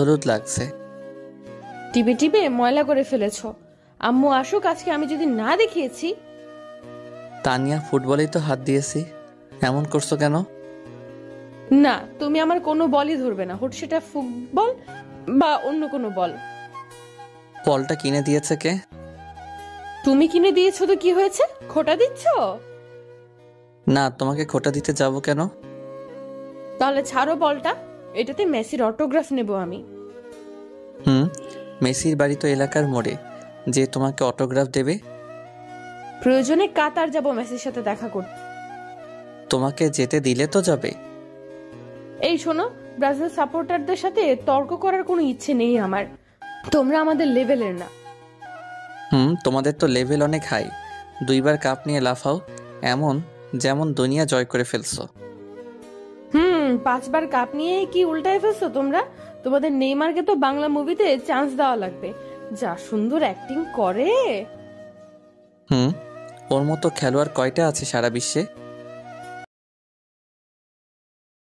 হলুদ লাগছে। টিপে টিপে ময়লা করে ফেলেছো। আম্মু আসুক, আজকে আমি যদি না দেখিয়েছি। তানিয়া, ফুটবলেই তো হাত দিয়েছি, এমন করছো কেন? না, তুমি আমার কোনো বলই ধরবে না, হোক সেটা ফুটবল বা অন্য কোনো বল। বলটা কিনে দিয়েছে কে? তুমি কিনে দিয়েছো তো কি হয়েছে, খোটা দিচ্ছ? না, তোমাকে খোটা দিতে যাব কেন? তাহলে ছাড়ো বলটা, এটাতে মেসির অটোগ্রাফ নেব আমি। মেসির বাড়ি তো এলাকার মোড়ে, যে তোমাকে অটোগ্রাফ দেবে? প্রয়োজনে কাতার যাব মেসির সাথে দেখা করতে। তোমাকে যেতে দিলে তো যাবে। এই শোনো, ব্রাজিল সাপোর্টারদের সাথে তর্ক করার কোনো ইচ্ছে নেই আমার, তোমরা আমাদের লেভেলের না। তোমাদের তো লেভেল অনেক হাই, 2বার কাপ নিয়ে লাফাও, এমন যেমন দুনিয়া জয় করে ফেলছো। 5বার কাপ নিয়ে কি উল্টায় ফেলছো তোমরা? তোমাদের নেইমারকে তো বাংলা মুভিতে চান্স দেওয়া লাগবে, যা সুন্দর অ্যাক্টিং করে। ওর মতো খেলোয়াড় কয়টা আছে সারা বিশ্বে?